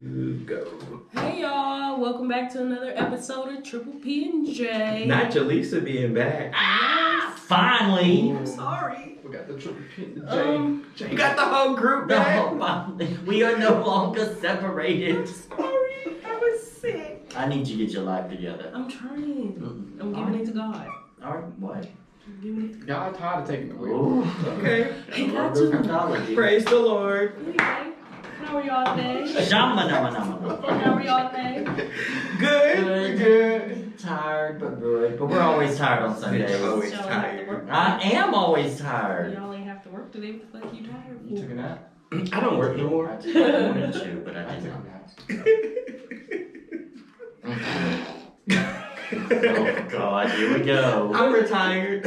Go. Hey y'all, welcome back to another episode of Triple P and J. Not Jalisa being back. Yes. Finally! I'm sorry. We got the Triple P and the J. You got the whole group back. Finally. We are no longer separated. Sorry, I was sick. I need you to get your life together. I'm trying. I'm giving it to God. Alright, what? I'm giving it to Y'all tired of taking the wheel. Ooh. Okay. He got to. Technology. Praise the Lord. Anyway, how are y'all today? Shama-nama-nama. How are y'all today? Good. Good. Tired, but good. But we're always tired on Sundays. Always Y'all ain't tired. have to work I am always tired. Y'all ain't have to work today. What the fuck you tired You took for? a nap? I don't work no more. I wanted to, but I I did took not. a nap. Oh God, here we go. I'm retired.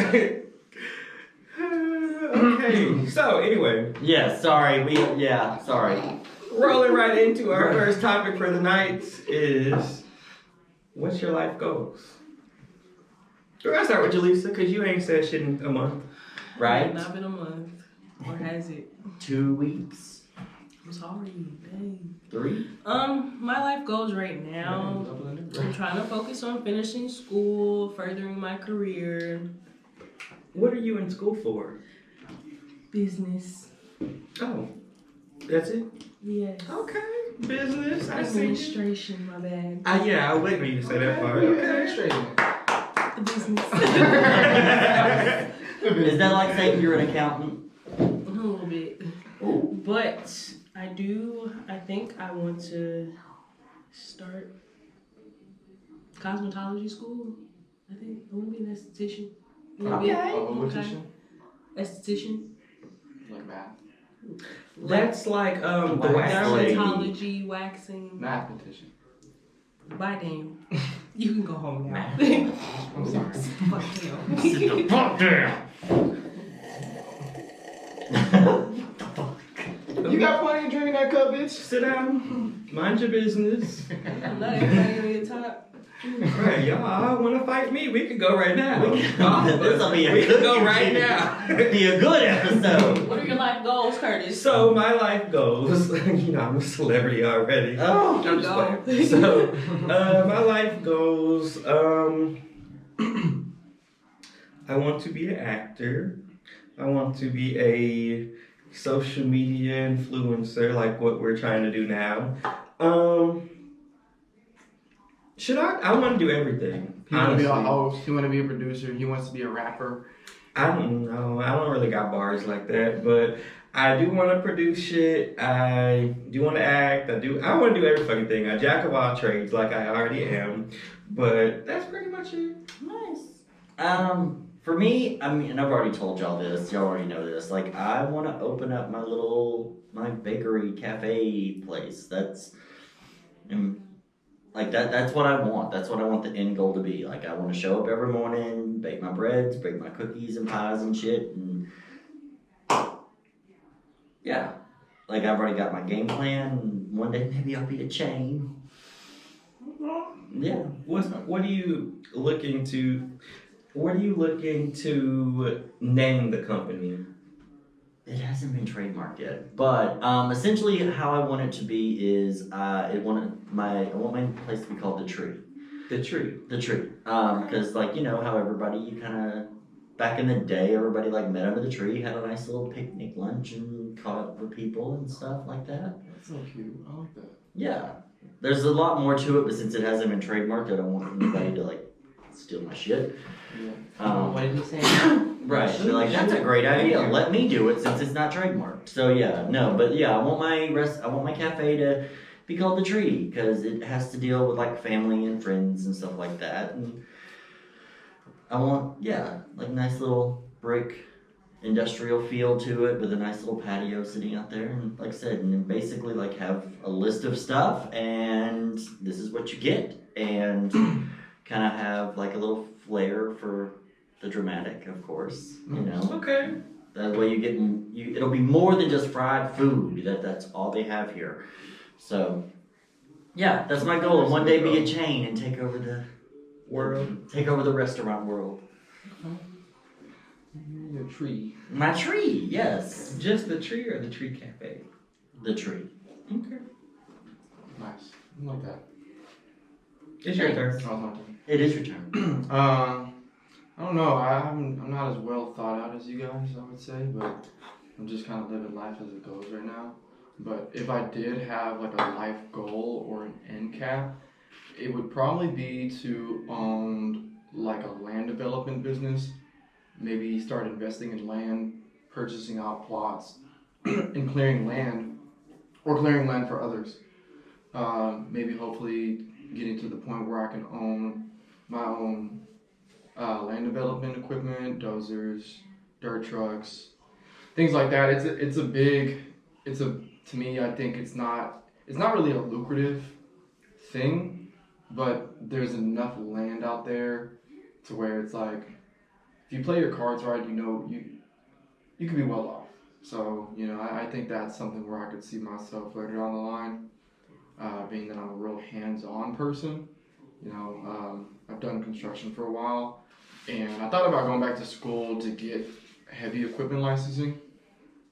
Okay. So anyway, Yeah, sorry. Sorry. rolling right into our first topic for the night is what's your life goals? We're gonna start with Jalisa because you ain't said shit in a month. Right? Not been a month. Or has it? 2 weeks. I'm sorry. Dang. 3? My life goals right now. I'm trying to focus on finishing school, furthering my career, What are you in school for? business. Oh, that's it. Yes. Okay, business. I see. Administration, my bad. Yeah, I was waiting for you to say that part. Okay. The business. Is that like saying you're an accountant? A little bit. But I think I want to start cosmetology school. I think I want to be an esthetician. Esthetician? Esthetician. Like math. That's like the Wax wax lady. Dermatology, waxing. Mathematician. Bye, Daniel. You can go home now. I'm sorry. Fuck him. Sit the fuck down. You got plenty of drink in that cup, bitch. Sit down. Mind your business. Not everybody gonna get top. Right, y'all want to fight me? We could go right now. This'll be a we good could go right now. Be a good episode. What are your life goals, Curtis? So my life goals, I'm a celebrity already. Oh, I'm just Go. playing. So my life goals, I want to be an actor. I want to be a social media influencer, like what we're trying to do now. Should I want to do everything. He want to be a honestly. host. He want to be a producer. He wants to be a rapper. I don't know. I don't really got bars like that, but I do want to produce shit. I do want to act. I want to do every fucking thing. I jack of all trades, like I already am. But that's pretty much it. nice. For me, I mean, and I've already told y'all this. Y'all already know this. Like, I want to open up my bakery cafe place. That's what I want. That's what I want the end goal to be. Like, I want to show up every morning, bake my breads, bake my cookies and pies and shit, and yeah. Like, I've already got my game plan, and one day maybe I'll be a chain. Yeah. What are you looking to? What are you looking to name the company? It hasn't been trademarked yet, but essentially how I want it to be is I want my place to be called the Tree. The tree. The Tree, because like you know how everybody you kind of back in the day everybody like met under the tree, had a nice little picnic lunch and caught up with people and stuff like that. That's so cute. I like that. Yeah, there's a lot more to it, but since it hasn't been trademarked, I don't want anybody to like steal my shit. Yeah. What did you say? Right. They're like, that's a great idea. Let me do it since it's not trademarked. So yeah, no, but yeah, I want my cafe to be called the Tree because it has to deal with like family and friends and stuff like that. And I want like nice little brick industrial feel to it with a nice little patio sitting out there and like I said, and then basically like have a list of stuff and this is what you get and kind of have like a little flair for the dramatic, of course, you know. Okay. That way it'll be more than just fried food. That's all they have here. So, yeah, that's my goal. And one day be a chain and take over the restaurant world. Your tree. My tree, yes. Just the tree or the tree cafe? The tree. Okay. Nice. I like that. It's your turn. Oh, my turn. It is your turn. I don't know. I'm not as well thought out as you guys, I would say, but I'm just kind of living life as it goes right now. But if I did have like a life goal or an end cap, it would probably be to own like a land development business. Maybe start investing in land, purchasing out plots, and clearing land, or clearing land for others. Maybe hopefully getting to the point where I can own my own land development equipment, dozers, dirt trucks, things like that. To me, I think it's not really a lucrative thing, but there's enough land out there to where it's like, if you play your cards right, you can be well off. So, I think that's something where I could see myself later down the line, being that I'm a real hands-on person. I've done construction for a while, and I thought about going back to school to get heavy equipment licensing,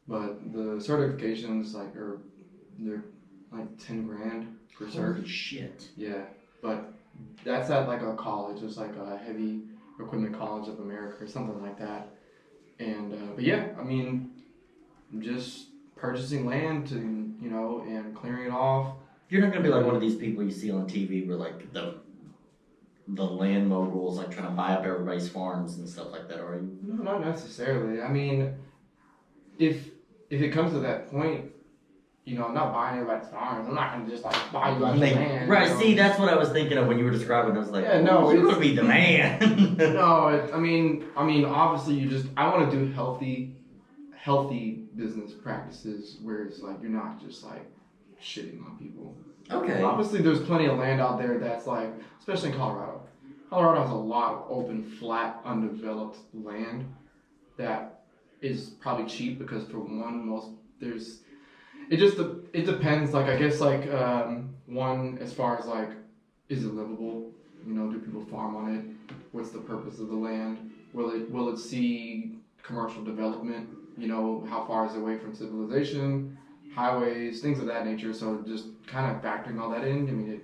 but the certifications they're like 10 grand per cert. Holy shit. Yeah, but that's at like a college. It's like a heavy equipment college of America or something like that. And but yeah, I mean, just purchasing land to and clearing it off. You're not gonna be like one of these people you see on TV where like the land moguls like trying to buy up everybody's farms and stuff like that, are you? No, not necessarily. I mean, if it comes to that point, I'm not buying everybody's farms. I'm not gonna just like buy you guys land. Right. See, that's what I was thinking of when you were describing. I was like, Yeah, no, you're gonna be the man. No, I mean, obviously I want to do healthy business practices where it's like you're not just like shitting on people. Okay. Obviously, there's plenty of land out there that's like, especially in Colorado. Colorado has a lot of open, flat, undeveloped land that is probably cheap because for one, it depends. Like I guess like one as far as like, is it livable? Do people farm on it? What's the purpose of the land? Will it see commercial development? How far is it away from civilization? Highways, things of that nature. So just kind of factoring all that in. I mean,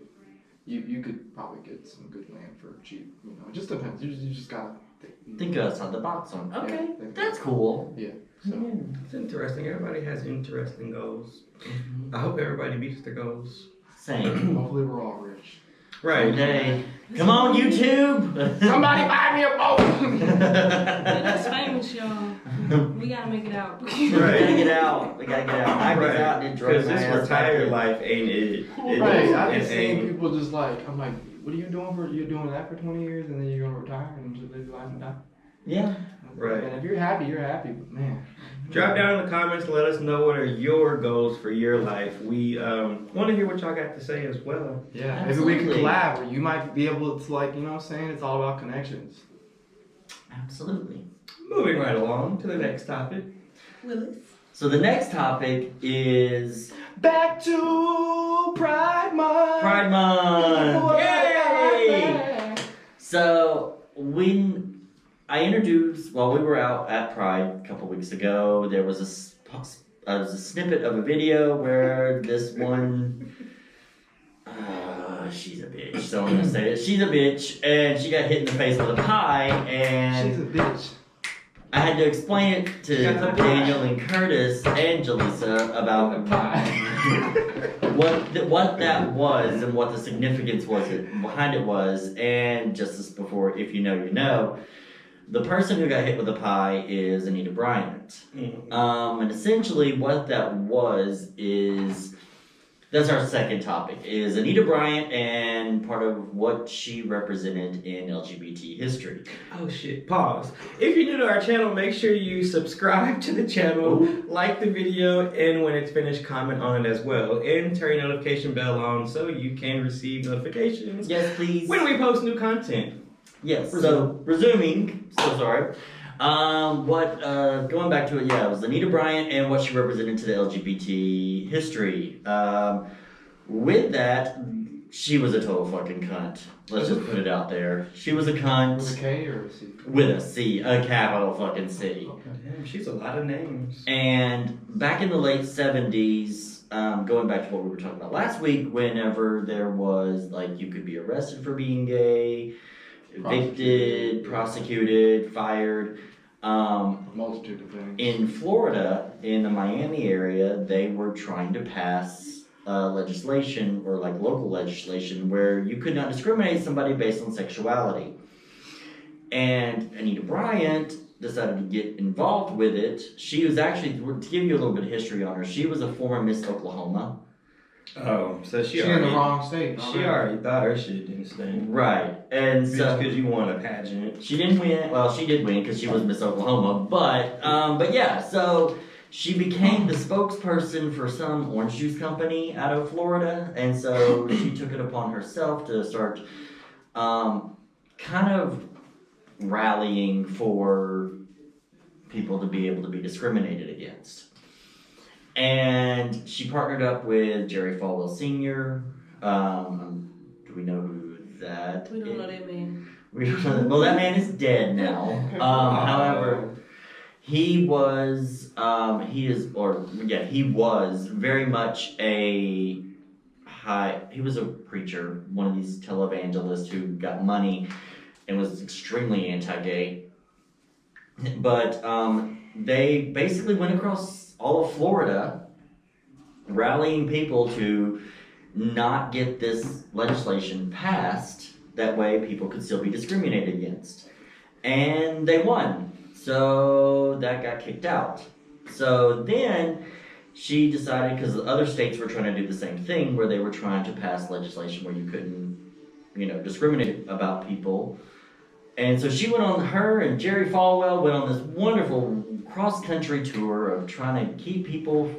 you could probably get some good land for cheap. It just depends. You just gotta think outside the box on. Okay, Yeah, that's cool. Yeah. So It's interesting. Everybody has interesting goals. Mm-hmm. I hope everybody meets their goals. Same. hopefully we're all rich. Right. Okay. Come on, YouTube. Somebody buy me a boat. That's famous, y'all. We gotta make it out. We gotta get out. I was out and drove Because my this ass retired back. life ain't it. Right, I've been It seeing ain't. people just like, I'm like, what are you doing you're doing that for 20 years and then you're gonna retire and just live your life and die? Yeah. Right. And if you're happy, you're happy, but man. Drop down in the comments. Let us know what are your goals for your life. We want to hear what y'all got to say as well. Yeah, maybe we can Absolutely. collab where you might be able to like, you know what I'm saying? It's all about connections. Absolutely. Moving right along to the next topic. Willis. So the next topic is Back to Pride Month. Pride Month. Yay! Yay! So I introduced, while we were out at Pride a couple weeks ago, there was a snippet of a video where this one, she's a bitch, so I'm gonna say it. She's a bitch, and she got hit in the face with a pie, and She's a bitch. I had to explain it to Daniel and Curtis and Jalisa about what that was and what the significance behind it was. And just as before, if you know, you know, the person who got hit with the pie is Anita Bryant. And essentially what that was is, that's our second topic, is Anita Bryant and part of what she represented in LGBT history. Oh shit, pause. If you're new to our channel, make sure you subscribe to the channel, like the video, and when it's finished, comment on it as well. And turn your notification bell on so you can receive notifications Yes, please. when we post new content. Yes, so resuming, so sorry. Going back to it, it was Anita Bryant and what she represented to the LGBT history. With that, she was a total fucking cunt. Let's just put it out there. She was a cunt. With a K or a C? With a C, a capital fucking C. Okay. Damn, she's a lot of names. And back in the late 70s, going back to what we were talking about last week, whenever there was, like, you could be arrested for being gay, evicted, prosecuted, fired. A multitude of things. In Florida, in the Miami area, they were trying to pass legislation, or like local legislation, where you could not discriminate somebody based on sexuality. And Anita Bryant decided to get involved with it. She was actually, to give you a little bit of history on her, she was a former Miss Oklahoma. Oh, so she in already, the wrong state. she already thought her shit didn't stink. Right. And so, because you won a pageant. she didn't win. Well, she did win because she was Miss Oklahoma. But yeah, so she became the spokesperson for some orange juice company out of Florida, and so she took it upon herself to start kind of rallying for people to be able to be discriminated against. And she partnered up with Jerry Falwell Sr. Do we know who that We don't know that man. We don't know. Well, that man is dead now. However, he was very much he was a preacher, one of these televangelists who got money and was extremely anti-gay. But they basically went across all of Florida, rallying people to not get this legislation passed. That way people could still be discriminated against. And they won. So that got kicked out. So then she decided, because the other states were trying to do the same thing, where they were trying to pass legislation where you couldn't, discriminate about people. And so her and Jerry Falwell went on this wonderful cross-country tour of trying to keep people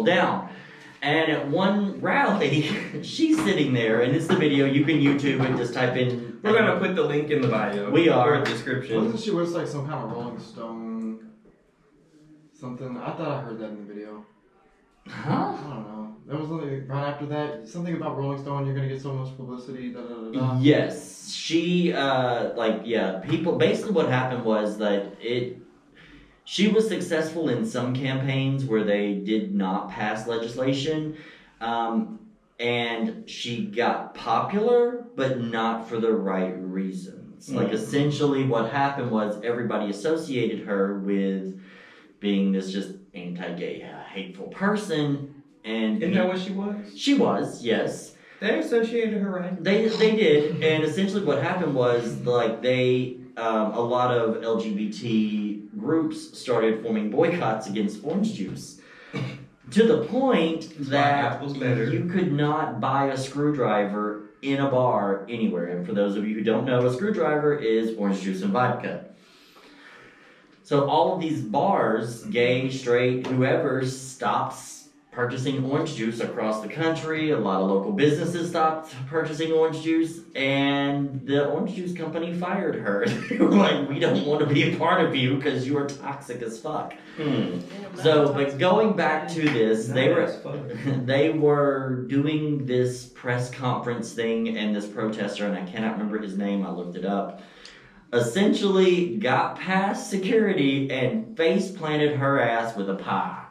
down. And at one rally, she's sitting there, and it's the video. You can YouTube and just type in. We're gonna put the link in the bio. We are. Or description. Wasn't she wears like some kind of Rolling Stone something? I thought I heard that in the video. Huh? I don't know. There was something right after that. Something about Rolling Stone. You're gonna get so much publicity. Da, da, da, da. Yes, she people. Basically, what happened was that she was successful in some campaigns where they did not pass legislation, and she got popular, but not for the right reasons. Like, essentially what happened was everybody associated her with being this just anti-gay, hateful person, and... Isn't that what she was? She was, yes. They associated her, right? They did, and essentially what happened was, like, a lot of LGBT groups started forming boycotts against orange juice. To the point that you could not buy a screwdriver in a bar anywhere. And for those of you who don't know, a screwdriver is orange juice and vodka. So all of these bars, gay, straight, whoever, stopped purchasing orange juice across the country. A lot of local businesses stopped purchasing orange juice, and the orange juice company fired her. They were like, we don't want to be a part of you because you are toxic as fuck. So, but going back to this, they were doing this press conference thing, and this protester, and I cannot remember his name, I looked it up, essentially got past security and face planted her ass with a pie.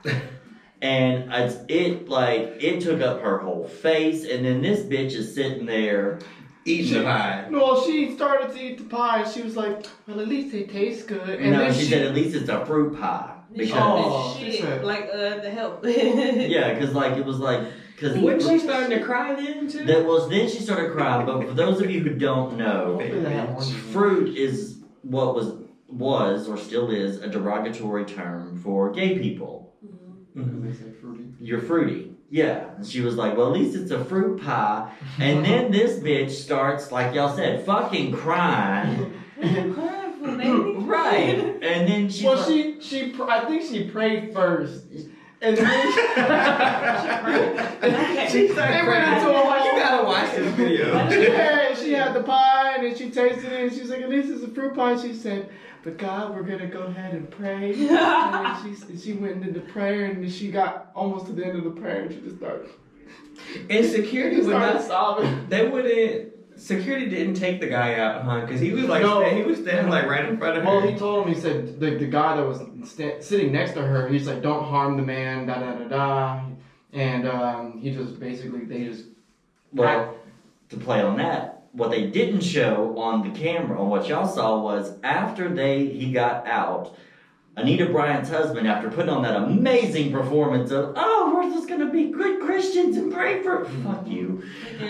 And it took up her whole face, and then this bitch is sitting there eating the pie. No, she started to eat the pie, and she was like, well, at least it tastes good. And no, then she said at least it's a fruit pie. Because The help. yeah, because it was like... Wasn't she starting to cry then, too? Then she started crying, but for those of you who don't know, fruit is what was or still is a derogatory term for gay people. They say fruity. You're fruity. Yeah. And she was like, well, at least it's a fruit pie. And then this bitch starts, like y'all said, fucking crying. What are you crying for, baby? Right. And then she... Well, I think she prayed first. And then she started crying. You gotta watch this video. She had the pie, and then she tasted it, and she was like, at least it's a fruit pie. She said, but God, we're going to go ahead and pray. And then she went into prayer, and then she got almost to the end of the prayer, and she just started. And security would not... sobbing. They wouldn't... security didn't take the guy out, huh? Because he was like, No. he was standing like right in front of her. Well, he told him, he said, the guy that was sitting next to her, he's like, don't harm the man, da da da da. And he just basically, they just. Well, to play on that, what they didn't show on the camera, on what y'all saw, was after he got out, Anita Bryant's husband, after putting on that amazing performance of, oh, we're just gonna be good Christians and pray for, fuck you.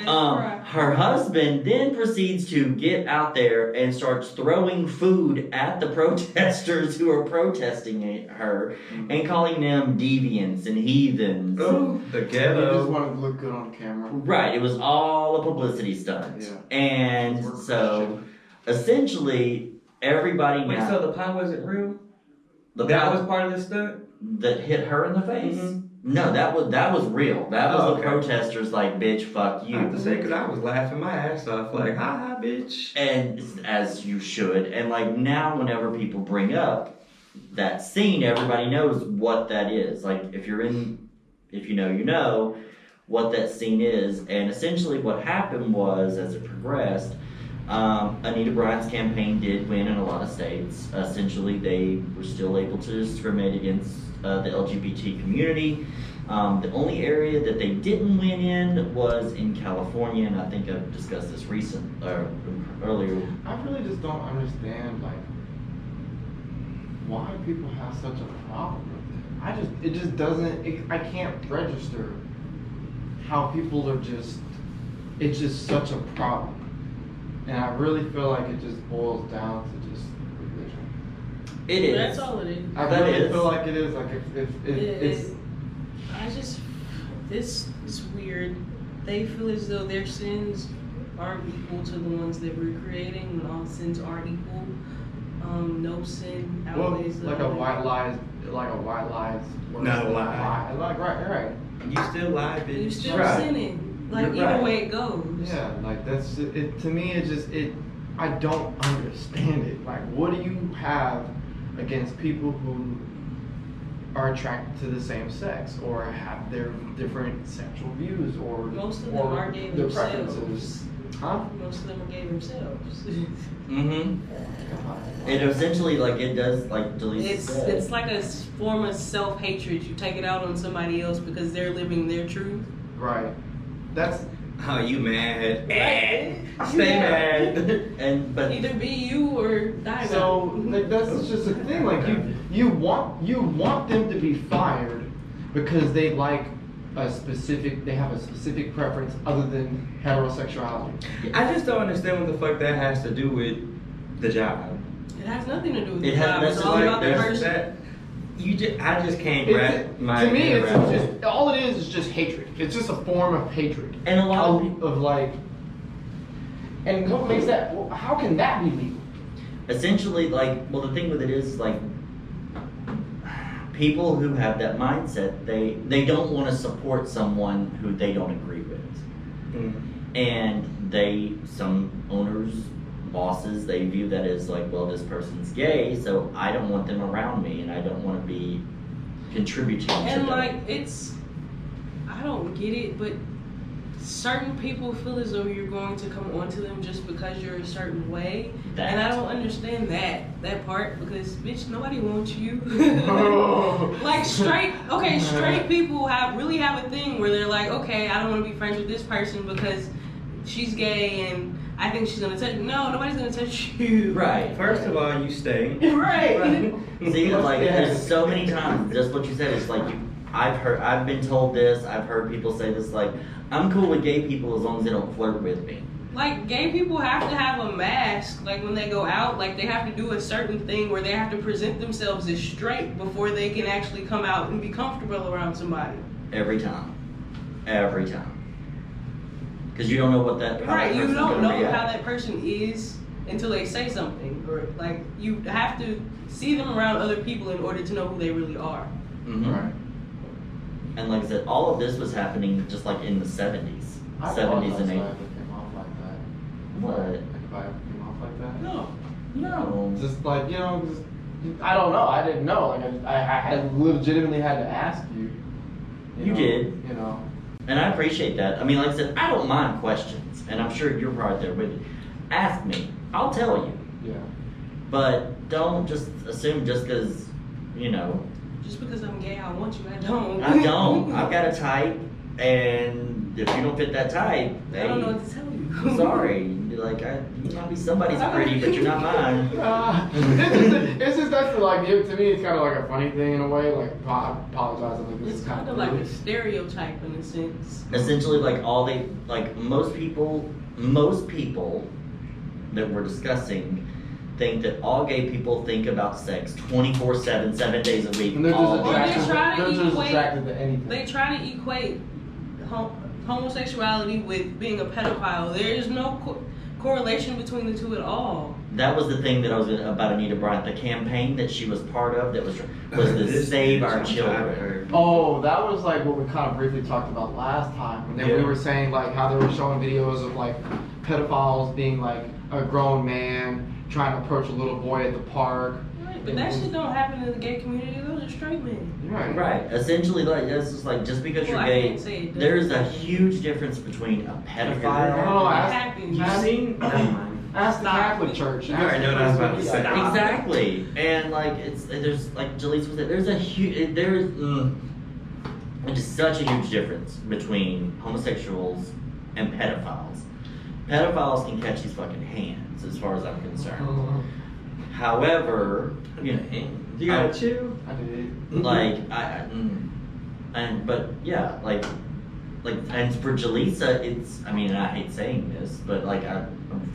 Her husband then proceeds to get out there and starts throwing food at the protesters who are protesting her and calling them deviants and heathens. Oh, the He just ghetto. wanted to look good on camera. Right, it was all a publicity stunt. Yeah. And so, essentially, everybody Wait, now so the pie wasn't real? the That pie was part of the stunt? that hit her in the face. Mhm. No, that was real. That was Oh, the okay. protesters like, bitch, fuck I have to you. say, because I was laughing my ass off, like, ha ha, bitch. And as you should. And like now, whenever people bring up that scene, everybody knows what that is. Like if you know, you know what that scene is. And essentially, what happened was, as it progressed, Anita Bryant's campaign did win in a lot of states. Essentially, they were still able to discriminate against the LGBT community. The only area that they didn't win in was in California, and I think I've discussed this earlier. I really just don't understand, like, why people have such a problem with it. It just doesn't, I can't register how people are just, it's just such a problem. And I really feel like it just boils down to just religion. It is. That's all it is. I That really is. feel like it is, like, if it's, It's weird. They feel as though their sins aren't equal to the ones that we're creating, when all sins aren't equal. No sin well, outweighs the like a other. white lies, worse Not a than lie. Like, right. You still lie, bitch. You're still Right. sinning. Like, You're either right. way it goes. Yeah, like that's it. To me, I don't understand it. Like, what do you have against people who are attracted to the same sex or have their different sexual views or Most of them or are gay their themselves. preferences? Huh? Most of them are gay themselves. Mm-hmm. It essentially, like, it does, like Jalisa said. It's like a form of self-hatred. You take it out on somebody else because they're living their truth. Right. That's Oh, you mad? Right. Stay And but Either be you or die. so. now. Like, that's just the thing. Like you want them to be fired because they like they have a specific preference other than heterosexuality. I just don't understand what the fuck that has to do with the job. It has nothing to do with It the has- job. that's It's all like- about the person. I just can't wrap my To me, head it's around just it. all it is just hatred. It's just a form of hatred. And a lot of people, Of like, and what makes that? How can that be legal? essentially, like, well, the thing with it is, like, people who have that mindset, they don't want to support someone who they don't agree with. And some owners, bosses, they view that as like, well, this person's gay, so I don't want them around me, and I don't want to be contributing to And them. like, I don't get it, but certain people feel as though you're going to come onto them just because you're a certain way. And I don't understand that part, because bitch, nobody wants you. Like straight people really have a thing where they're like, okay, I don't want to be friends with this person because she's gay and I think she's gonna touch. No, nobody's gonna touch you. Right. First of all, you stay. Right. See, like, there's so many times, just what you said, it's like, I've been told this, I've heard people say this, like, I'm cool with gay people as long as they don't flirt with me. Like, gay people have to have a mask, like, when they go out. Like, they have to do a certain thing where they have to present themselves as straight before they can actually come out and be comfortable around somebody. Every time. Because you don't know what that Right, you person's don't gonna know react. how that person is until they say something. Or, like, you have to see them around other people in order to know who they really are. Mhm. Right. And like I said, all of this was happening just like in the 70s. 70s and 80s. I came off like that. What? Like if I ever came off like that. No. Just like, I don't know. I didn't know. Like I legitimately had to ask you. You know, did. You know. And I appreciate that. I mean, like I said, I don't mind questions, and I'm sure you're right there with me. Ask me, I'll tell you. Yeah. But don't just assume just because, you know. Just because I'm gay, I want you. I don't. I don't. I've got a type, and if you don't fit that type, I don't know what to tell you. I'm sorry. Like, you might be somebody's pretty, but you're not mine. It's just that's like to me, it's kind of like a funny thing in a way. Like, I apologize. Like, this It's is kind of like a stereotype in a sense. Essentially, like most people that we're discussing think that all gay people think about sex 24/7, 7 days a week. And they're all just day. attracted to anything. They try to equate homosexuality with being a pedophile. There is no correlation between the two at all. That was the thing that I was about Anita Bryant, the campaign that she was part of that was to save our children. Oh, that was like what we kind of briefly talked about last time. And then we were saying like how they were showing videos of like pedophiles being like a grown man trying to approach a little boy at the park. Right, but that shit don't happen in the gay community. Those are straight men. Right. Essentially, like that's just like just because you're gay, I can't say it there's a huge difference between a pedophile. Oh, You've seen? Ask the Catholic Church. You already know what I was about to say. Exactly, and like there's like Jalisa was saying, there's just such a huge difference between homosexuals and pedophiles. Pedophiles can catch these fucking hands, as far as I'm concerned. However, you know, You gotta chill. I did. like but yeah, like and for Jalisa, it's, I mean, I hate saying this, but like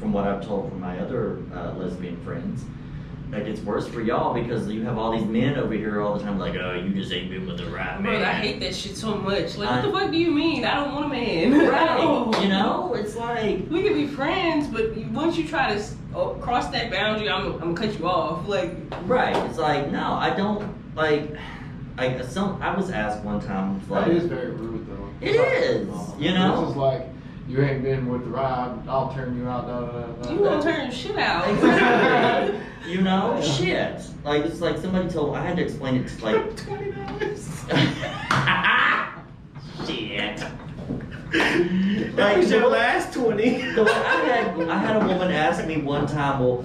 from what I've told from my other lesbian friends, like it's worse for y'all because you have all these men over here all the time like, oh, you just ain't been with the right man. Bro, I hate that shit so much. Like, what the fuck do you mean? I don't want a man. Right, you know, it's like we can be friends, but once you try to cross that boundary, I'm gonna cut you off. Like, right, it's like no, I don't like. I was asked one time like, That is very rude though. It is, you know. This is like, you ain't been with the ride, I'll turn you out, da da da. you gonna turn your shit out. Exactly. You know, shit. Like it's like somebody told. I had to explain it to like. Shit. That was your last 20. So I had a woman ask me one time, well,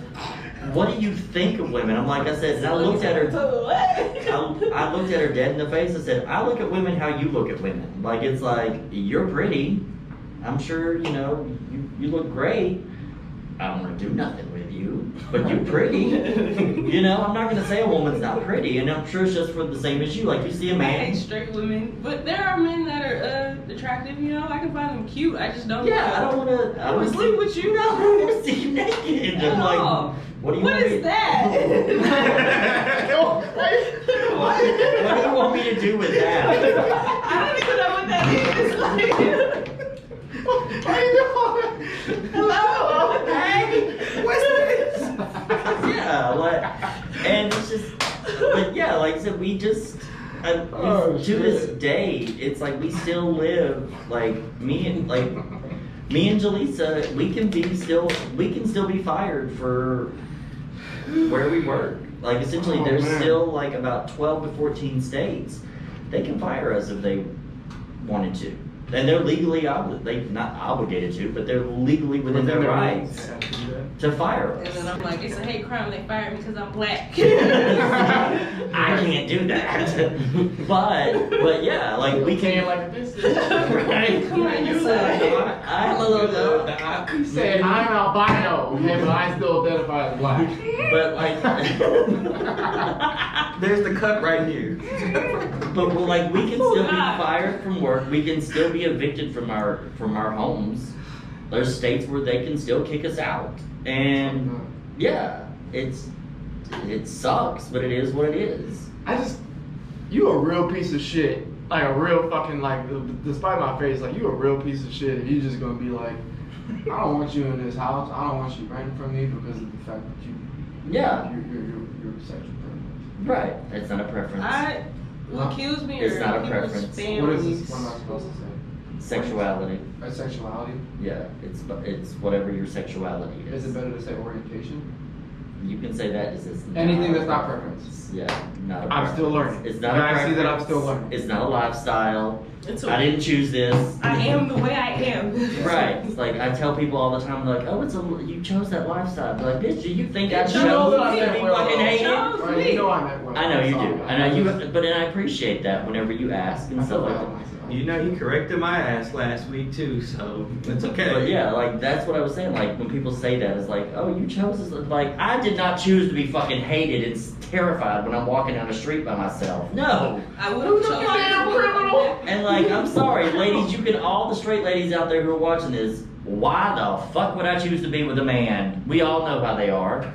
what do you think of women? I'm like, I said, and I looked at her. I looked at her dead in the face. I said, I look at women how you look at women. Like it's like you're pretty. I'm sure you know you look great. I don't want to do nothing with you, but you're pretty. You know, I'm not gonna say a woman's not pretty, and I'm sure it's just for the same as you. Like you see a I man. hate straight women, but there are men that are attractive. You know, I can find them cute. I just don't. Yeah, I don't want to. I want to sleep with you. No, I don't want to see you naked. I'm like, what do you What want is me? that? What do you want me to do with that? I don't even know what that is. Like, How you doing? hello. Hey, what's this? Yeah, like, and it's just, but yeah, like I said, we just, to this day, it's like we still live, like me and Jalisa, we can still be fired for where we work. Like essentially, there's still like about 12 to 14 states they can fire us if they wanted to. And they're legally not obligated to, but they're legally within their rights to fire us. And then I'm like, it's a hate crime. They fired me because I'm black. I can't do that. But yeah, like we can like this. right. Come on, you say. I'm a little He said, I'm albino, okay, but I still identify as black. but like There's the cut right here. but like we can still be fired from work. We can still be evicted from our homes. There's states where they can still kick us out. And yeah, it sucks, but it is what it is. You a real piece of shit. Like a real fucking, like, despite my face, like, you a real piece of shit if you just gonna be like, I don't want you in this house. I don't want you renting from me because of the fact that Yeah. you're sexual preference. Right. It's not a preference. What kills me It's are not a people's preference. families. What is this? What am I supposed to say? Sexuality. Sexuality? Yeah. It's whatever your sexuality is. Is it better to say orientation? You can say that as it's Anything that's not preference. Yeah, not a I'm preference. still learning. It's not And a I see that I'm preference. still learning. It's not a lifestyle. It's I didn't choose this. I am the way I am. Right. It's like I tell people all the time, like, oh, you chose that lifestyle. They're like, bitch, do you think I chose You know that I to meant be well, fucking though. hated? Right, you know I meant well. I know you Sorry. do. I know you, but and I appreciate that whenever you ask and I stuff feel like bad that. myself. You know, he corrected my ass last week too, so it's okay. But yeah, like that's what I was saying. Like when people say that, it's like, oh, you chose this. Like I did not choose to be fucking hated and terrified when I'm walking down the street by myself. No. I would have chosen damn criminal. And like, I'm sorry, ladies. You can all the straight ladies out there who are watching this. Why the fuck would I choose to be with a man? We all know how they are.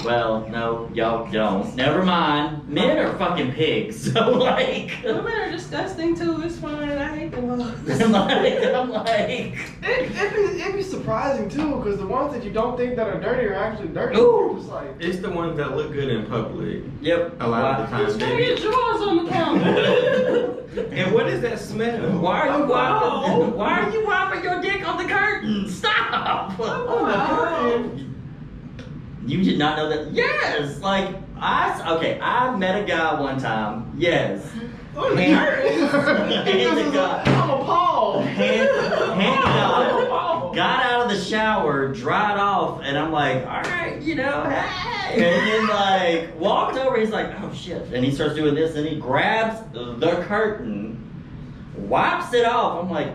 Well, no, y'all don't. Never mind. Men are fucking pigs. So like, Women are disgusting too. It's fine. I hate them all. I'm like. It'd be surprising too, because the ones that you don't think that are dirty are actually dirty. Ooh. You're just like, It's the ones that look good in public. Yep. A lot of the Just time, throw your baby. drawers on the counter. And what is that smell? Why are you Oh, wiping? wow. Why are you wiping your dick on the curtain? Stop! oh, the curtain. You did not know that? Yes. Like I met a guy one time. Yes. Oh, the Hand- curtain. hand the guy. I'm appalled. Hand got out of the shower, dried off, and I'm like, all right, hey. And then like walked over. He's like, oh shit, and he starts doing this, and he grabs the curtain, wipes it off. I'm like,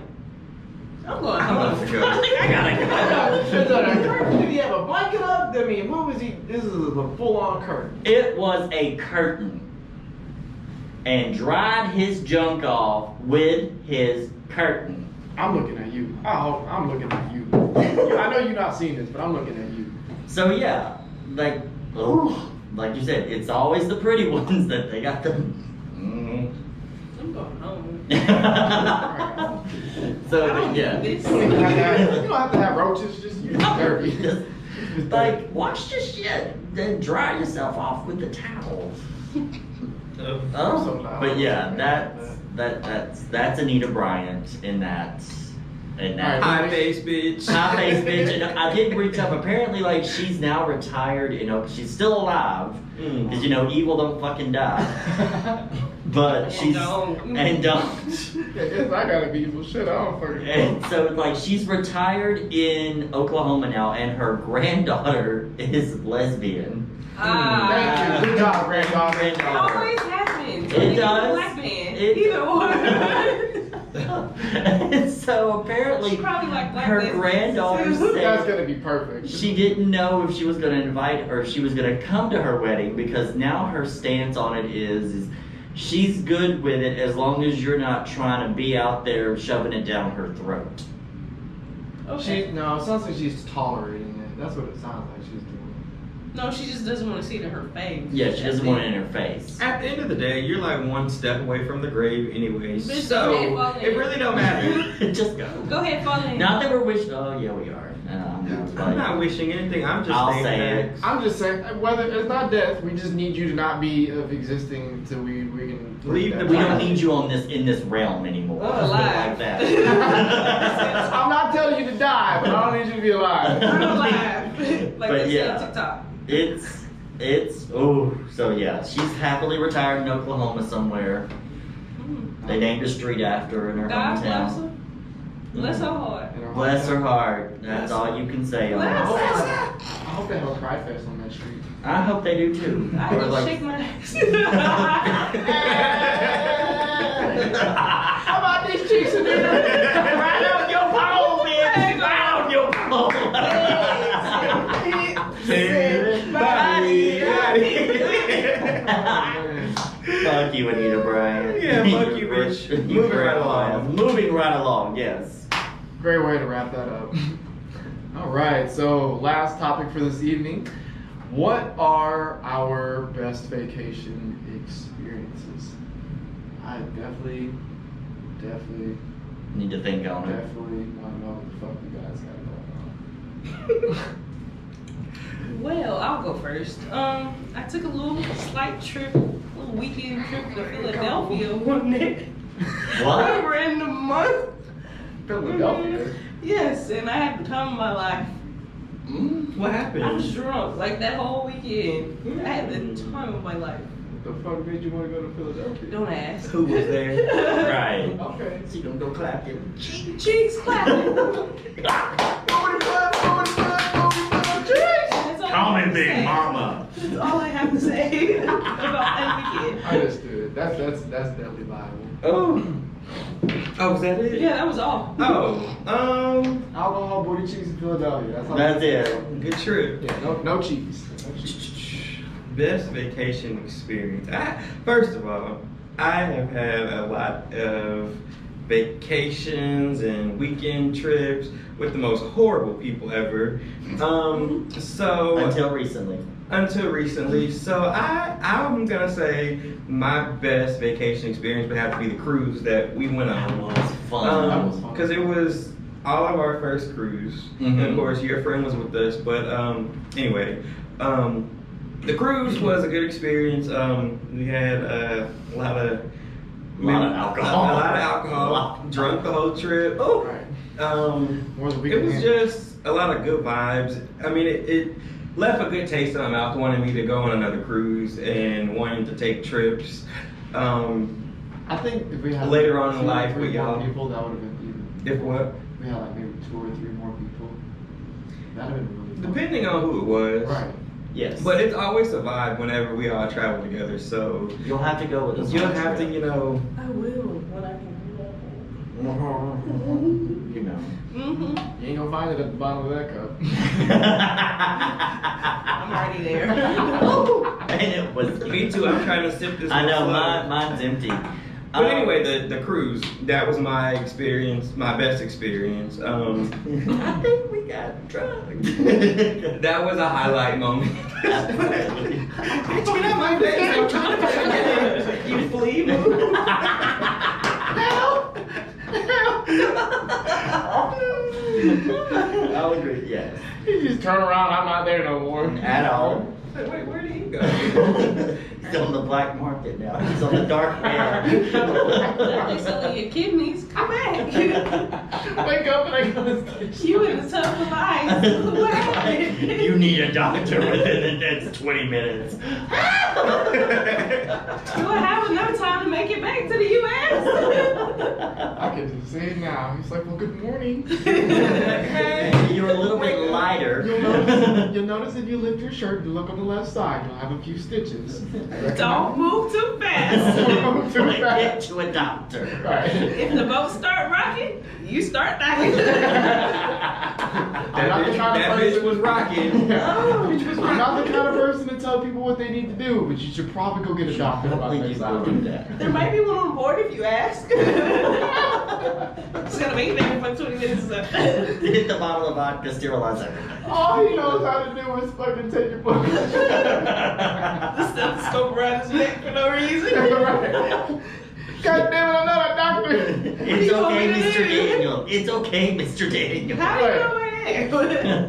I'm going I'm home. about to go. I gotta go. Did he have a blanket up? I mean, what was he? This is a full-on curtain. It was a curtain, and dried his junk off with his curtain. I'm looking at you. I'm looking at you. I know you're not seeing this, but I'm looking at you. So yeah, like, like you said, it's always the pretty ones that they got the. I'm going home. So I don't yeah. do this. You don't have to have roaches. Just use dirty. Just, like, wash your shit, then dry yourself off with the towel. Oh. So loud. But yeah, that's Anita Bryant in that. High face, bitch. High face bitch. And I did reach up. Apparently, like she's now retired. She's still alive. Because evil don't fucking die. But she's and don't. Yes, I gotta be evil. Shit, I don't fucking. And so like she's retired in Oklahoma now, and her granddaughter is lesbian. Thank you. Good job, granddaughter. It always happens. It does. Black man. It- Either one. And so apparently She probably like black her lesbians, granddaughter too. That's said gonna be perfect. she didn't know if she was going to invite her, if she was going to come to her wedding, because now her stance on it is she's good with it as long as you're not trying to be out there shoving it down her throat. Okay. No, it sounds like she's tolerating it. That's what it sounds like she's doing. No, she just doesn't want to see it in her face. Yeah, she doesn't want it in her face. At the end of the day, you're like one step away from the grave anyway, Bitch, go ahead, so fall in. it really don't matter. Just go. Go ahead, fall in. Not that we're wishing. Oh yeah, we are. I'm not wishing anything. I'm just I'll saying say that. it. I'm just saying, whether it's not death, we just need you to not be of existing till we can Leave the We don't need you in this realm anymore. Oh, Let's put it alive. like that. I'm not telling you to die, but I don't need you to be alive. I'm alive. Like But they say yeah. on TikTok. So yeah, she's happily retired in Oklahoma somewhere. They named a street after her in her God bless hometown. her. Bless her heart. Bless her heart. That's all you can say on Bless that. her. I hope they have a cry fest on that street. I hope they do too. I Or just like- shake my ass. How about these chicks in there? Right on your pole, bitch! Right on your pole! Fuck you, Anita Bryant. Yeah, fuck you, bitch. Moving right along. Moving right along, yes. Great way to wrap that up. All right, so last topic for this evening. What are our best vacation experiences? I definitely Need to think on it. want to know what the fuck you guys got going on. Well, I'll go first. I took a little slight trip, a little weekend trip to Philadelphia one day. What? Random month. Philadelphia. Yes, and I had the time of my life. What I happened? was drunk like that whole weekend. I had the time of my life. What the fuck made you want to go to Philadelphia? Don't ask. Who was there? Right. Okay. So you gonna go clap your Cheeks clapping. That's all I Call have me to Big say. Mama. That's all I have to say about that weekend. Understood. That's definitely viable. Oh, was that it? Yeah, that was all. Oh, Alcohol, booty cheeks in Philadelphia. That's all. That's it. good trip. Yeah, no cheese. No cheese. Best vacation experience. First of all, I have had a lot of vacations and weekend trips with the most horrible people ever. So Until recently. until recently. So I'm gonna say my best vacation experience would have to be the cruise that we went That on. was fun. That was fun. Because it was all of our first cruise. And of course, your friend was with us. But anyway, the cruise was a good experience. We had a lot of alcohol. A lot of alcohol. Drunk the whole trip. Oh, Right. More than we it can was handle. just a lot of good vibes. I mean, it left a good taste in my mouth, wanting me to go on another cruise and wanting to take trips. I think if we had Later on in two or life three with more y'all. people, that would have been even. If what? We had like maybe 2 or 3 more people. That'd have been really fun. Depending on who it was. Right. Yes. But it's always a vibe whenever we all travel together. So You'll have to go with us. you'll on the have to, trip. you know. I will when I can. You know. Mm-hmm. You ain't gonna find it at the bottom of that cup. I'm already there. And it was. Me too. I'm trying to sip this. I know, slow. mine's empty. But anyway, the cruise, that was my experience, my best experience. I think we got drunk. That was a highlight moment. Bitch, get out my face. I'm trying to forget. You flea. I'll agree, yes. You just turn around, I'm not there no more. At all. Wait, where did he go? He's on the black market now. He's on the dark web. They're selling your kidneys. Come back. Wake up and I go to the You in the tub of ice. What happened? You need a doctor within the next 20 minutes. You will have enough time to make it back to the U.S. I can just see it now. He's like, well, good morning. You're a little bit lighter. You'll notice if you lift your shirt and look on the left side, you'll have a few stitches. Don't move too fast. Don't too Like, fast. get to a doctor. Right. If the boat start rocking, you start dying. I'm not the kind of That bitch person- was rocking. I'm not the kind of person to tell people what they need to do, but you should probably go get a I doctor don't about think next you hour. will do that. There might be one on board if you ask. It's gonna be there for 20 minutes. Hit the bottle of vodka, sterilize everything. All he knows how to do is fucking take your book. The stethoscope around his neck for no reason. God damn it, I'm not a doctor. It's you want okay, me to Mr. do? Daniel. It's okay, Mr. Daniel. How do you know my name?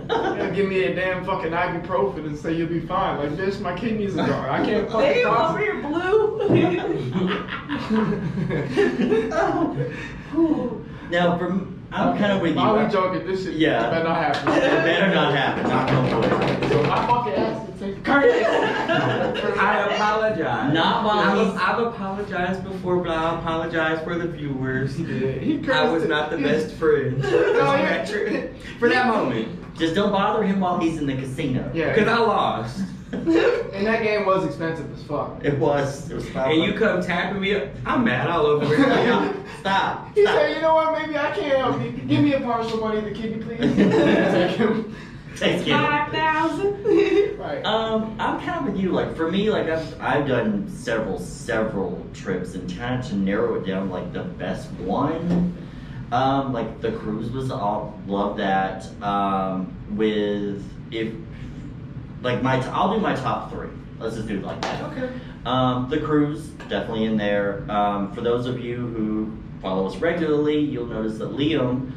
Yeah, give me a damn fucking ibuprofen and say you'll be fine. Like, bitch, my kidneys are gone. I can't fucking Damn, over process. here blue. Now, I'm kind of with you. Why are we joking? This shit Yeah. better not happen. It better not happen. Knock on wood. So I fucking asked to take the Curtis. I apologize. Not while he's- I've apologized before, but I apologize for the viewers. He cursed I was it. not the best friend No, for that moment. Just don't bother him while he's in the casino. Yeah. Because I lost. And that game was expensive as fuck. It was. It was And you come tapping me up. I'm mad all over again. Stop. He Stop. said, you know what, maybe I can help you. Give me a partial money of the kidney, please. Take him. Take it. 5,000. Right. I'm kind of with you. Like for me, like I've done several trips, and kind of to narrow it down, like the best one. Like the cruise was love that. With if like I'll do my top 3. Let's just do it like that. Okay. The cruise definitely in there. For those of you who follow us regularly, you'll notice that Liam,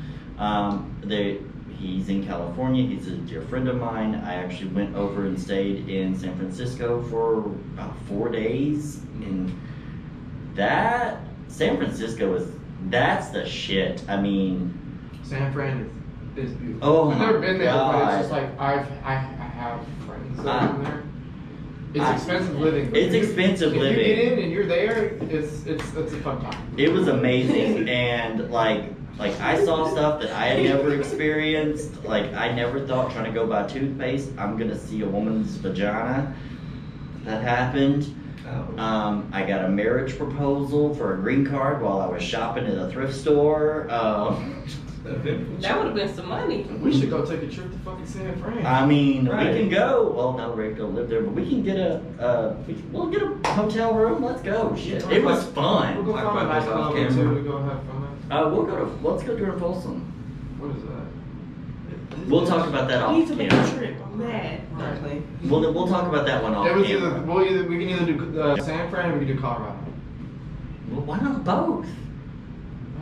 he's in California. He's a dear friend of mine. I actually went over and stayed in San Francisco for about 4 days, and San Francisco that's the shit. I mean, San Fran is is beautiful. Oh I've my never been there, but God. it's just like I have friends that I- live there. It's expensive living. But It's expensive if living. you get in and you're there, it's a fun time. It was amazing, and like I saw stuff that I had never experienced. Like I never thought trying to go buy toothpaste, I'm gonna see a woman's vagina. That happened. I got a marriage proposal for a green card while I was shopping at a thrift store. That would have been some money. We should go take a trip to fucking San Fran. I mean, Right. we can go. Well, no, Rick don't live there, but we can get we'll get a hotel room. Let's go. Shit, it was We'll fun. go Talk find a about nice this off club camera. too to go have fun at. Let's go during Folsom. What is that? We'll talk about that I off need to make a camera. trip. I'm mad. Don't play. We'll talk about that one off It was camera. we can either do San Fran or we can do Colorado. Well, why not both?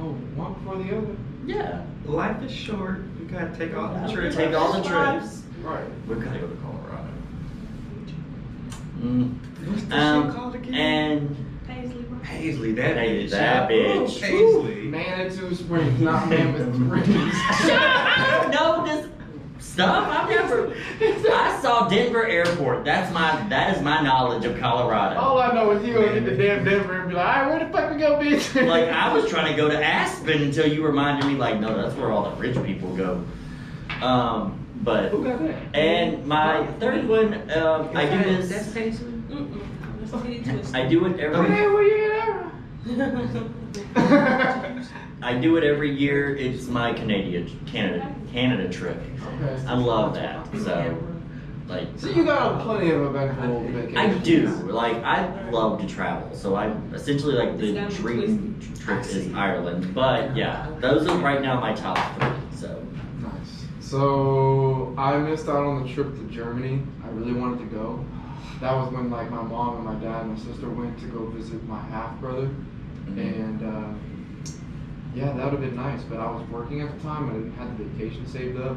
Oh, one before the other. Yeah. Life is short. You gotta take all the trips. Take all the trips. Right. We've got to go to Colorado. What's the shit called again? And Paisley, bro. Paisley, that Hey, bitch. that bitch. Paisley. Manitou Springs, not Mammoth Springs. I don't know this stuff. I saw Denver Airport. That is my knowledge of Colorado. All I know is you gonna get to damn Denver and be like, alright, where the fuck we go, bitch? Like I was trying to go to Aspen until you reminded me. Like, no, that's where all the rich people go. But Who got that? and my third one, I do That's this. Paisley? Let's get into it. I do it every. Okay, where you at? I do it every year. It's my Canada trip. Okay. I love that. So, like, So you got plenty of eventful vacations. I do. Like, I love to travel. So I essentially like the It's gotta be dream trip is Ireland. But yeah, those are right now my top 3. So Nice. So I missed out on the trip to Germany. I really wanted to go. That was when like my mom and my dad and my sister went to go visit my half brother, and yeah, that would have been nice. But I was working at the time. I didn't have the vacation saved up.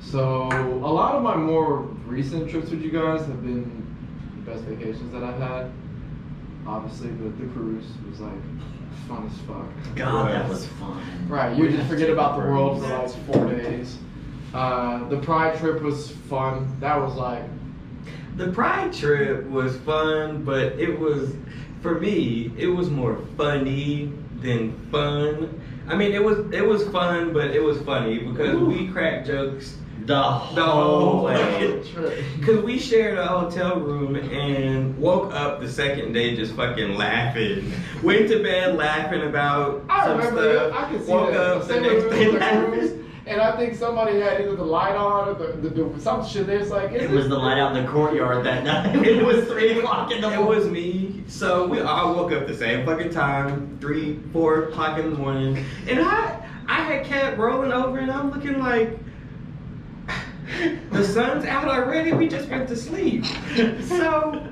So a lot of my more recent trips with you guys have been the best vacations that I've had. Obviously, the cruise was like fun as fuck. God, that was fun. Right, you just forget about the world for like 4 days. The Pride trip was fun. That was like, The Pride trip was fun, but it was, for me, it was more funny than fun. I mean, it was fun, but it was funny because we cracked jokes The whole way. because we shared a hotel room and woke up the second day just fucking laughing. Went to bed laughing about I some remember, stuff. I could see woke that. up the Same next with day the laughing. cruise, and I think somebody had either the light on or the some shit. There's like, It was the light out in the courtyard that night. It was 3 o'clock in the It morning. was me. So we all woke up the same fucking time, 3, 4 o'clock in the morning. And I had kept rolling over and I'm looking like, the sun's out already, we just went to sleep. So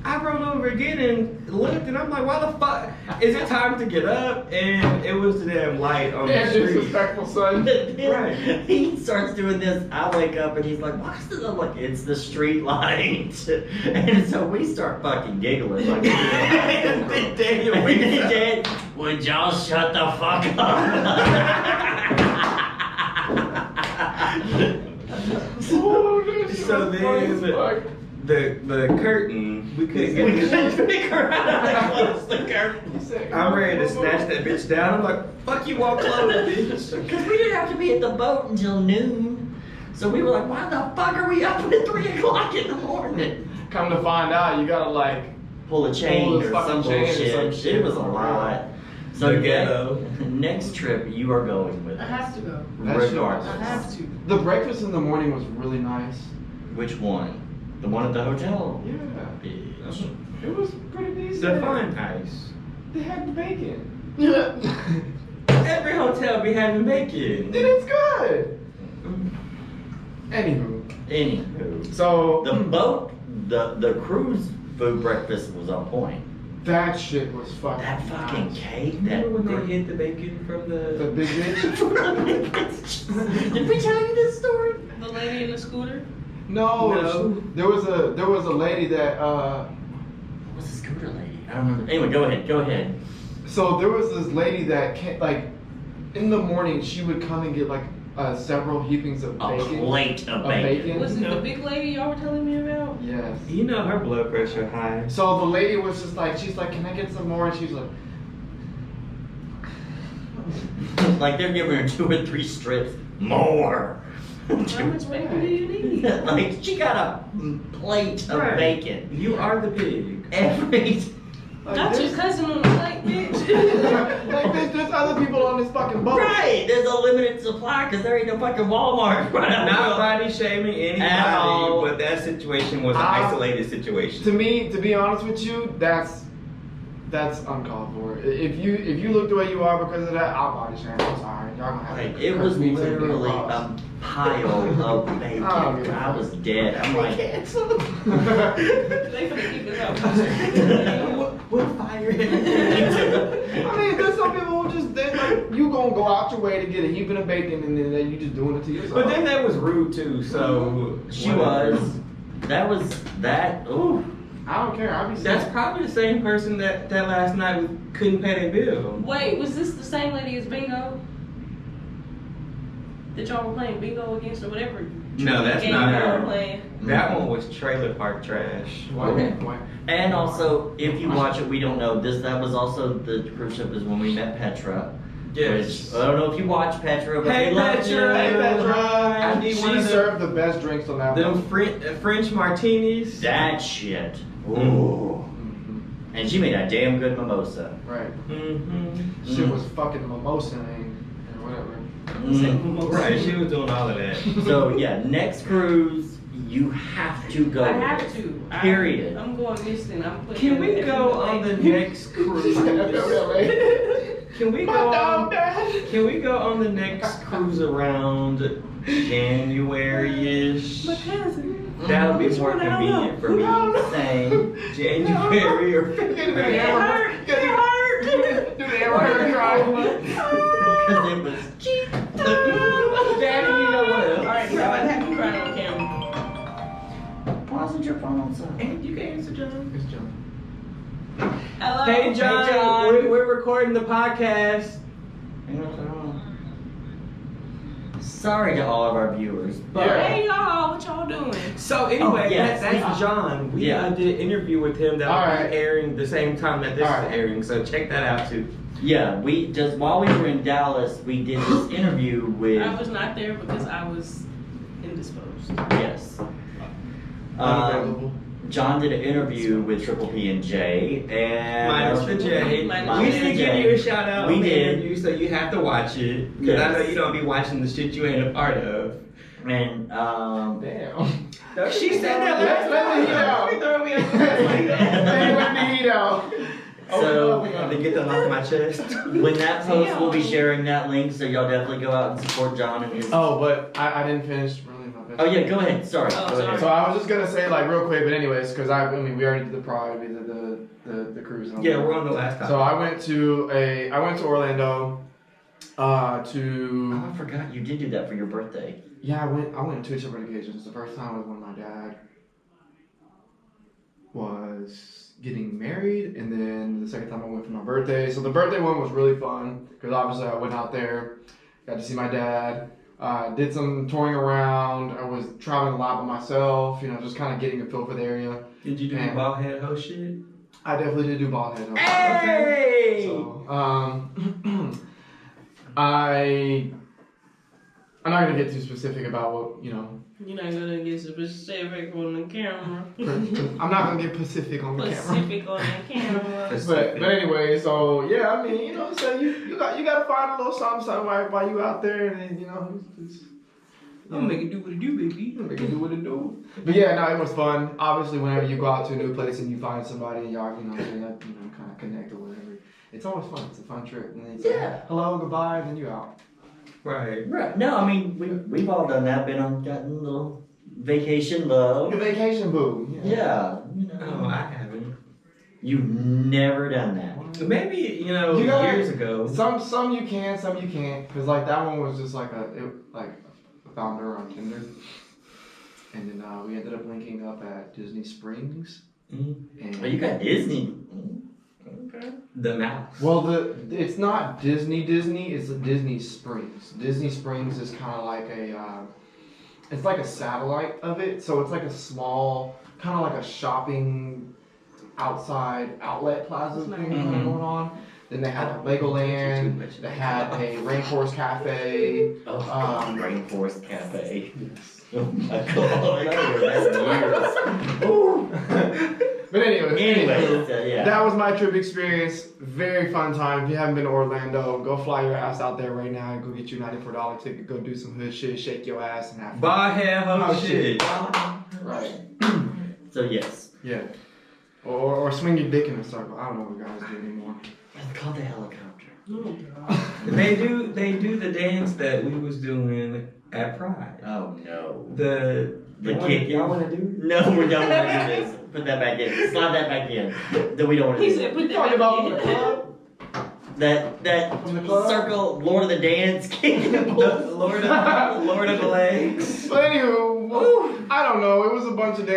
I rolled over again and looked and I'm like, why the fuck? Is it time to get up? And it was the damn light on yeah, the street. disrespectful son. Right. He starts doing this. I wake up and he's like, "What's this?" I'm like, "It's the street light." And so we start fucking giggling. Like, Daniel and wakes then up. Dad, would y'all shut the fuck up? Oh, that shit So was funny as then fuck. the curtain, we couldn't get We the couldn't shit. figure out how to close the curtain. He said, I'm ready to snatch that bitch down. I'm like, fuck you, walk close, bitch. Because we didn't have to be at the boat until noon. So we were like, why the fuck are we up at 3 o'clock in the morning? Come to find out, you gotta like, Pull a chain Pull the or fucking some chain or bullshit. some shit. It was a lot. So The ghetto. next trip you are going with I us. have to go. That shit Regardless. I have to. the breakfast in the morning was really nice. Which one? The one at the hotel? Yeah, Bitch. it was pretty decent. The fun ice. They had bacon. Every hotel be having bacon. And it's good. Anywho, Anywho. so The boat, the cruise food breakfast was on point. that shit was fucking. That fucking nice. cake, that Remember when they hid the bacon from The the... big bitch. Did we tell you this story? The lady in the scooter. No, No. there was a lady that What was the scooter lady? I don't remember. Anyway, go ahead. so there was this lady that came, like in the morning she would come and get like several heapings of A bacon. plate of bacon. Was it the big lady y'all were telling me about? Yes. You know her blood pressure high. So the lady was just like, she's like, can I get some more? And she's like, Like they're giving her 2 or 3 strips more. How much bacon do you need? Like she got a plate of Right. bacon. You are the pig. Every like, Not your there's, cousin on the plate, bitch. like there's other people on this fucking boat. right. There's a limited supply because there ain't no fucking Walmart. Right Not now. body shaming At all. anybody, but that situation was an isolated situation. To me, to be honest with you, that's uncalled for. If you look the way you are because of that, I'll body shame. I'm sorry. Y'all gonna have Like, to it was cut me to the literally cross. a pile of bacon. Oh, yeah. I was dead. I'm like, They finna keep this up. We'll fire I mean, there's some people who just they like you gonna go out your way to get a heaping of bacon and then you just doing it to yourself. But then that was rude too, so. she whatever. was. That. Ooh. I don't care. I'll be That's probably the same person that last night couldn't pay their bill. Wait, was this the same lady as bingo? That y'all were playing bingo against or whatever? No, that's game not y'all were her. playing? That one was trailer park trash. Why? And also, if you watch it, we don't know this. That was also the cruise ship is when we met Petra. Yes. Which, I don't know if you watch Petra, but Hey, we love Petra. you. Hey Petra, I need she one of them- served the best drinks on that Them boat. French martinis. That shit. Ooh. Mhm. And she made a damn good mimosa. Right. Mm-hmm. Shit was fucking mimosa or whatever. Right, she was doing all of that. So yeah, next cruise you have to go. I with have it. to. Period. I'm going missing. I'm putting Can in we the go on the next cruise? Can we go on? Can we go on the next cruise around January-ish? My cousin. That'll be Which more one? I don't convenient know. for me. Same. January or It February. hurt. It hurt. Do the hamburger cry. Because it was cheap. Daddy, you know what else? Alright, so I have to cry on camera. Why isn't your phone so? Hey, you can answer, John. It's John. Hello. Hey, John. Hey, John. We're recording the podcast. Sorry to all of our viewers, but Yeah. Hey y'all, what y'all doing? So anyway, Oh, yes. that's John. We Yeah. did an interview with him that will Alright. be airing the same time that this Alright. is airing. So check that out too. yeah, we just while we were in Dallas, we did this interview with I was not there because I was indisposed. yes. Unavailable. John did an interview with Triple P and J, and Minus the J. Minus We the didn't J. give you a shout out We on the did. interview, so you have to watch it. Because I know Yes. you don't be watching the shit you ain't a part of. And Damn. She said that last Let the heat time. out. You throw me under the bus like that. Let the heat out. So- I had to get that off my chest. when that post, we'll be sharing that link, so y'all definitely go out and support John and his. Oh, but I didn't finish really my best. Oh yeah, go ahead. Sorry. Oh, Go sorry. ahead. So I was just gonna say like real quick, but anyways, because I mean we already did the pride, we did the cruise. And all Yeah, that. we're on the last time. So I went to Orlando, Oh, to I forgot you did do that for your birthday. yeah I went on 2 separate occasions. The first time was when my dad was getting married, and then the second time I went for my birthday. So the birthday one was really fun because obviously I went out there, got to see my dad. Did some touring around. I was traveling a lot by myself, just kind of getting a feel for the area. Did you do the And- bald head hoe shit? I definitely did do bald head. Hey! So, I'm not gonna get too specific about what You're not gonna get specific on the camera. I'm not gonna get Pacific on the camera. Specific on the camera. But anyway, so yeah, I mean, so you gotta find a little something while you out there, and then it's, I'm make it do what it do, baby. make it do what it do. But yeah, no, it was fun. Obviously, whenever you go out to a new place and you find somebody and y'all, kind of connect or whatever, it's always fun. It's a fun trip. And then you say, Yeah. hello, goodbye, and then you out. Right. Right. No, I mean we've all done that. Gotten a little vacation love. Your vacation boo. Yeah. No, I haven't. You've never done that. Maybe, You gotta- years ago. Some you can, some you can't. Cause like that one was just like I found her on Tinder, and then we ended up linking up at Disney Springs. Mm-hmm. And Oh, you got Disney. Okay. The mouse. Well, it's not Disney, it's Disney Springs. Disney Springs is kind of like it's like a satellite of it. So it's like a small, kind of like a shopping outside outlet plaza thing going on. Then they had a Legoland. They had a Rainforest Cafe. Rainforest Cafe. Oh my god, that's years. But anyway, yeah. that was my trip experience. Very fun time. If you haven't been to Orlando, go fly your ass out there right now and go get you a $94 ticket. Go do some hood shit, shake your ass, and have fun. Buy hair, ho shit. Right. So yes. Yeah. Or swing your dick in a circle. I don't know what guys do anymore. It's called the helicopter. They do the dance that we was doing at Pride. Oh no. The kick. Y'all wanna do it? No, we don't want to do this. Put that back in. Slide that back in. Then we don't want to He do said, it. "Put that Talking about back the in." club? That From the club? circle, Lord of the Dance, King of the Bulls. Lord of the Legs. But anywho, I don't know. It was a bunch of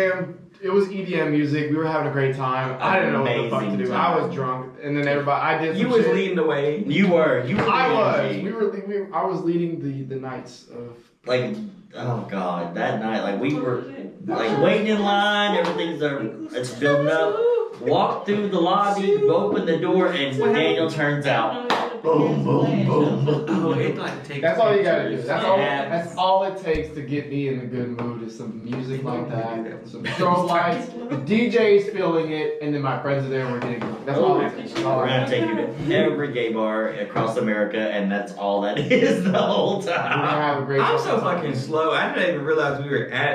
it was EDM music. We were having a great time. I didn't know what the fuck to Amazing do. I was time. drunk, and then I did. You some was shit. leading the way. You were. I was. energy. I was leading the nights of. Like, oh god, that night, like we were like waiting in line. Everything's it's building up. Walk through the lobby, open the door, and Daniel turns out. Boom, boom, boom, boom. Oh, it like takes. That's all you gotta do. pictures. That's all it takes to get me in a good mood is some music like that, some strobe lights, the DJ's feeling it, and then my friends are there and we're getting drunk. That's all it takes. That's all We're I gonna have. take you to every gay bar across America, and that's all that is the whole We're gonna time. have a great I'm so time. fucking slow. I didn't even realize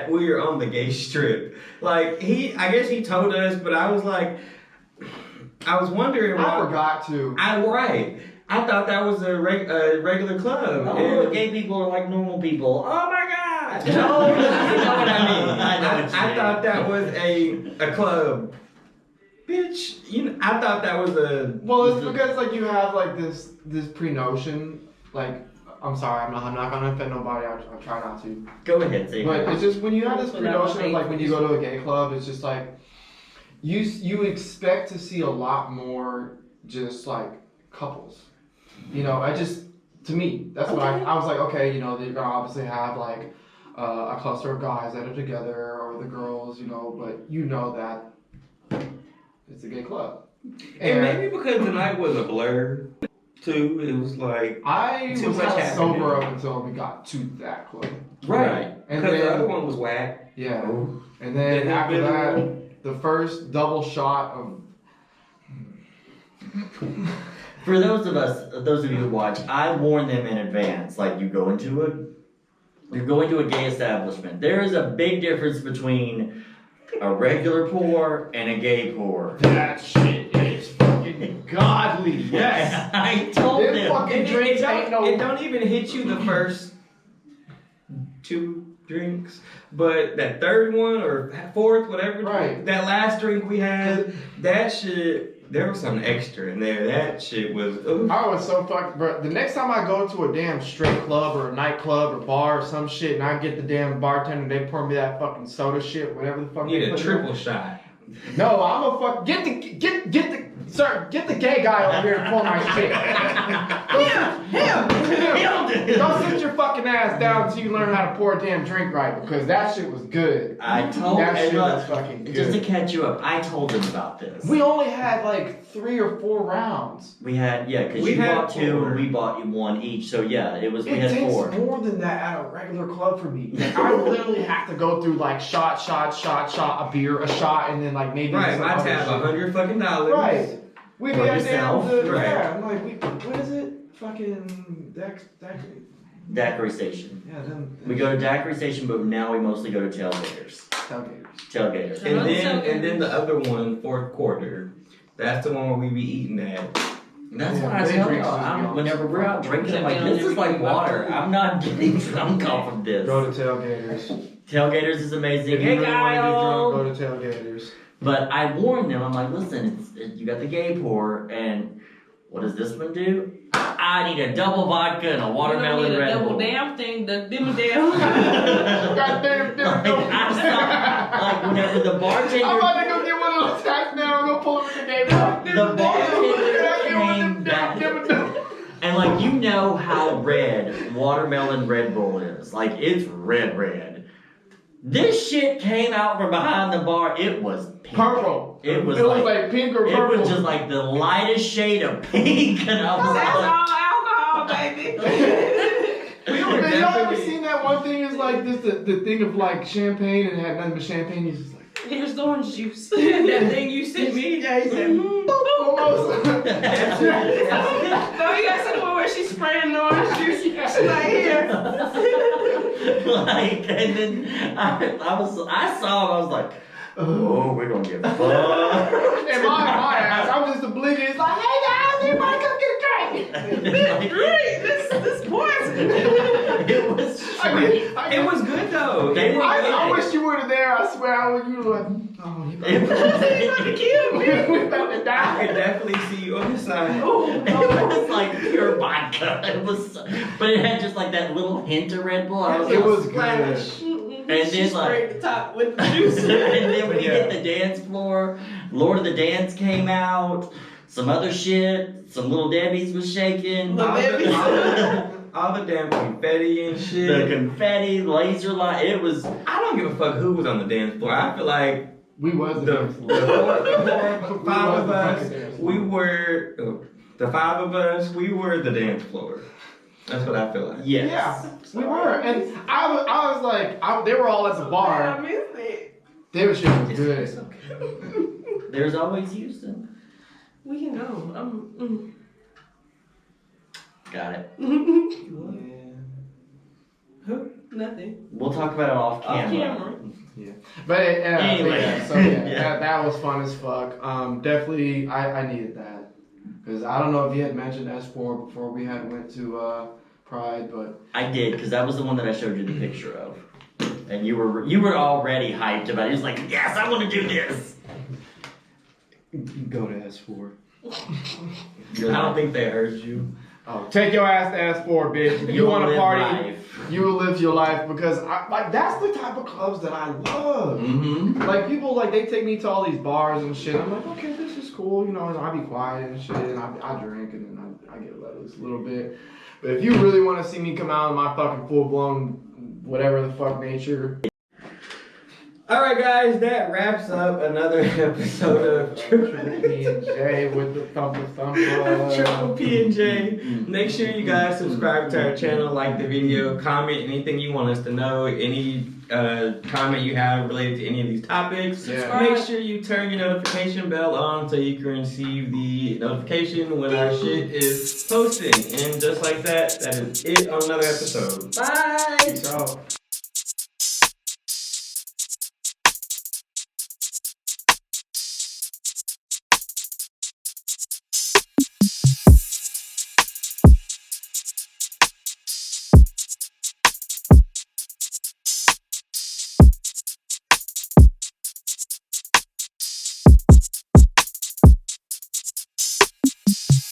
we were on the gay strip. Like I guess he told us, but I was like, I was wondering. I forgot to. I thought that was a regular club. Oh, And gay people are like normal people. Oh my god! no, you know what I mean. I know what you I mean. thought that was a club. Bitch, I thought that was a. Well, it's because like you have like this pre-notion. Like, I'm sorry, I'm not gonna offend nobody. I'll try not to. Go ahead, say But it. it's just when you have this But I don't pre-notion of like when you think- go to a gay club, it's just like you expect to see a lot more just like couples. To me, that's what I was like, okay, they're gonna obviously have like a cluster of guys that are together or the girls, but that it's a gay club. And maybe because the night was a blur, too. It was like. I Too was much not happening. sober up until we got to that club. Right. And Because the then- other one was whack. Yeah. Oh. And then Then after that- that, the first double shot of For those of you who watch, I warn them in advance. Like you're going to a gay establishment. There is a big difference between a regular pour and a gay pour. that shit is fucking godly. Yes. I told Them them. fucking drinks ain't no. It don't even hit you the first 2 drinks, but that third one or fourth, whatever, Right. that last drink we had, that shit, there was something extra in there. That shit was. Ooh. I was so fucked, bro. The next time I go to a damn straight club or a nightclub or bar or some shit, and I get the damn bartender, they pour me that fucking soda shit, whatever the fuck. You they need a put in triple there. shot. No, I'm a fuck. Get the gay guy over here and pour my shit. Him. Don't sit your fucking ass down until you learn how to pour a damn drink right, because that shit was good. I told That shit and was look, fucking good. just to catch you up. I told them about this. We only had like 3 or 4 rounds. We had because We you had bought 2 4. and we bought 1 each. So yeah, we It had takes 4. more than that at a regular club for me. Like, I literally have to go through like shot, a beer, a shot, and then like maybe Right, some my other tab shit. $100 fucking dollars. Right. We For got yourself, down to right. yeah. I'm like, what is it? Fucking Daiquiri Station. yeah. Them We go to Daiquiri Station, but now we mostly go to tailgaters. tailgaters. And then the other one, fourth quarter. That's the one where we be eating at. That's Yeah, what I they tell drink y'all. something Whenever we're out drinking, I'm like, Yeah, this is like everything water. about I'm not getting drunk off of this. Go to tailgaters. Tailgaters is amazing. If you Hey, really want to get Kyle! drunk, go to tailgaters. But I warned them. I'm like, listen, you got the gay pour, and what does this one do? I need a double vodka and a watermelon You Red double Bull. damn thing, the dimmer damn. Goddamn, Like, I stopped, like whenever the I'm bartender, about to go get one of those hats now and go pull up with the game. the bartender like, you know how red watermelon Red Bull is. Like, it's red. This shit came out from behind the bar. It was pink. Purple. It was like pink or purple. It was just like the lightest shade of pink. And I was That's like, all alcohol, baby. Man, y'all ever seen that one thing? Is like this the thing of like champagne and it had nothing but champagne. He's just like, Here's the orange juice. That thing you sent me. yeah, he said, almost. No, you gotta see the one where she's spraying the orange juice. She's like, here. like, and then I saw him, I was like, oh, we're gonna get fucked. And my ass, I was just oblivious, like, hey guys, everybody come get a drink. Drink this poison. It was straight. It was good though. I wish you were there. I swear, you were like, oh, he It He's about to kill me. we about to I die. could definitely see you on the side. It was like pure vodka. It was, but it had just like that little hint of Red Bull. I was It like, was Splash. And She then, like- sprayed the top with the juice. and then we hit the dance floor. Lord of the Dance came out. Some other shit. Some Little Debbie's was shaking. Little Debbie's. All the damn confetti and The shit. confetti, laser light. It was. I don't give a fuck who was on the dance floor. I feel like We was the five of us, we were the dance floor. That's what I feel like. Yes. Yeah, we were. And I was like, they were all at the I bar. missed it. Their shit was It's good. okay. There's always Houston. We can go. Got it. Nothing. We'll talk about it off camera. Off camera. But Anyway. yeah, that was fun as fuck. Definitely, I needed that because I don't know if you had mentioned S4 before we had went to Pride, but I did, because that was the one that I showed you the picture of. And you were already hyped about it. You was like, yes, I want to do this. go to S4. I don't think they heard you. Oh, take your ass to S4, bitch. If you want to live party, life. you will live your life because that's the type of clubs that I love. Mm-hmm. Like people they take me to all these bars and shit. I'm like, okay, this is cool, and I be quiet and shit, and I drink and then I get let loose a little bit. But if you really want to see me come out in my fucking full blown whatever the fuck nature. Alright guys, that wraps up another episode of Triple P&J with the thumper. Triple P and J. Make sure you guys subscribe to our channel, like the video, comment anything you want us to know, any comment you have related to any of these topics. Yeah. Make sure you turn your notification bell on so you can receive the notification when our shit is posting. And just like that, that is it on another episode. Bye! Peace out.